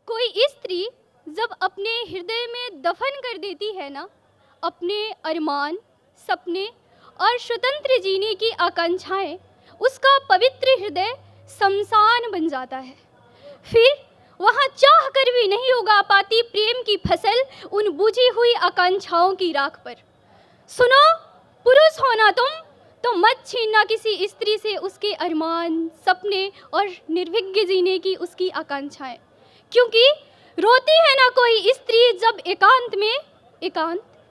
कोई स्त्री जब अपने हृदय में दफन कर देती है ना अपने अरमान, सपने और स्वतंत्र जीने की आकांक्षाएं, उसका पवित्र हृदय शमशान बन जाता है। फिर वहाँ चाह कर भी नहीं उगा पाती प्रेम की फसल उन बुझी हुई आकांक्षाओं की राख पर। सुनो, पुरुष होना तुम तो मत छीनना किसी स्त्री से उसके अरमान, सपने और निर्विघ्न जीने की उसकी आकांक्षाएं, क्योंकि रोती है ना कोई स्त्री जब एकांत में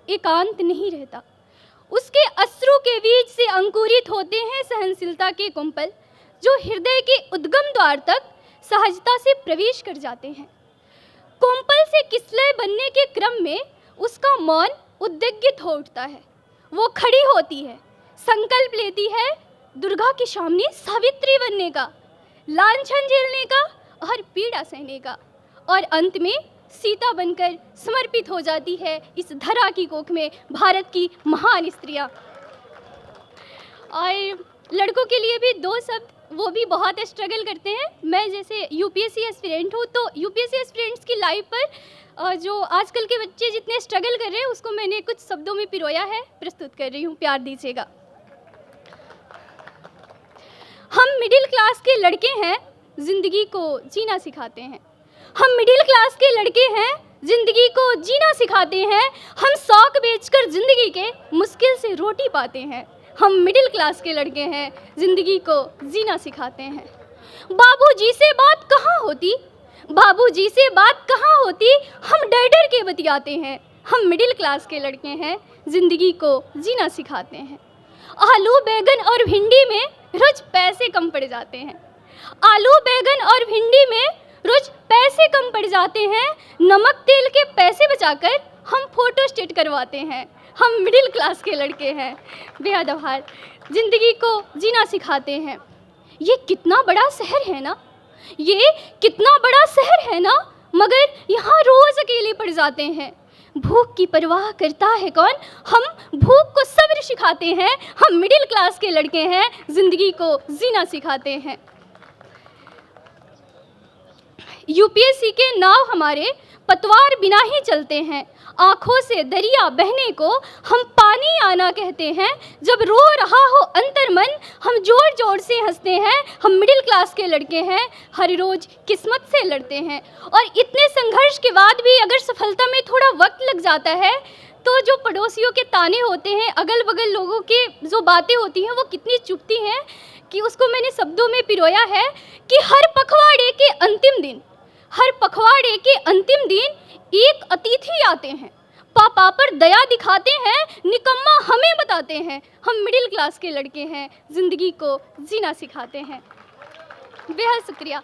एकांत नहीं रहता। उसके अश्रु के बीच से अंकुरित होते हैं सहनशीलता के कुंपल, जो हृदय के उद्गम द्वार तक सहजता से प्रवेश कर जाते हैं। कुंपल से किसलय बनने के क्रम में उसका मौन उद्विग्न हो उठता है। वो खड़ी होती है, संकल्प लेती है दुर्गा के सामने सावित्री बनने का, लांछन झेलने का और पीड़ा सहने का, और अंत में सीता बनकर समर्पित हो जाती है इस धरा की कोख में भारत की महान स्त्रियां। और लड़कों के लिए भी दो शब्द, वो भी बहुत स्ट्रगल करते हैं। मैं जैसे यूपीएससी एस्पिरेंट हूँ, तो यूपीएससी एस्पिरेंट्स की लाइफ पर जो आजकल के बच्चे जितने स्ट्रगल कर रहे हैं उसको मैंने कुछ शब्दों में पिरोया है, प्रस्तुत कर रही हूँ, प्यार दीजिएगा। हम मिडिल क्लास के लड़के हैं, जिंदगी को जीना सिखाते हैं। हम मिडिल क्लास के लड़के हैं, जिंदगी को जीना सिखाते हैं। हम शौक बेचकर जिंदगी के मुश्किल से रोटी पाते हैं। हम मिडिल क्लास के लड़के हैं, जिंदगी को जीना सिखाते हैं। बाबूजी से बात कहाँ होती, बाबूजी से बात कहाँ होती, हम डर डर के बतियाते हैं। हम मिडिल क्लास के लड़के हैं, जिंदगी को जीना सिखाते हैं। आलू बैगन और भिंडी में रोज पैसे कम पड़ जाते हैं। आलू बैगन और भिंडी में रोज पैसे कम पड़ जाते हैं। नमक तेल के पैसे बचाकर हम फोटो स्टेट करवाते हैं। हम मिडिल क्लास के लड़के हैं, बेहद आभार, जिंदगी को जीना सिखाते हैं। ये कितना बड़ा शहर है ना, ये कितना बड़ा शहर है ना, मगर यहाँ रोज अकेले पड़ जाते हैं। भूख की परवाह करता है कौन, हम भूख को सब्र सिखाते हैं। हम मिडिल क्लास के लड़के हैं, जिंदगी को जीना सिखाते हैं। यूपीएससी के नाव हमारे पतवार बिना ही चलते हैं। आँखों से दरिया बहने को हम पानी आना कहते हैं। जब रो रहा हो अंतर्मन हम जोर जोर से हंसते हैं। हम मिडिल क्लास के लड़के हैं, हर रोज किस्मत से लड़ते हैं। और इतने संघर्ष के बाद भी अगर सफलता में थोड़ा वक्त लग जाता है तो जो पड़ोसियों के ताने होते हैं, अगल बगल लोगों के जो बातें होती हैं, वो कितनी चुभती हैं कि उसको मैंने शब्दों में पिरोया है कि हर पखवाड़े के अंतिम दिन एक अतिथि आते हैं, पापा पर दया दिखाते हैं, निकम्मा हमें बताते हैं। हम मिडिल क्लास के लड़के हैं, जिंदगी को जीना सिखाते हैं। बेहद शुक्रिया।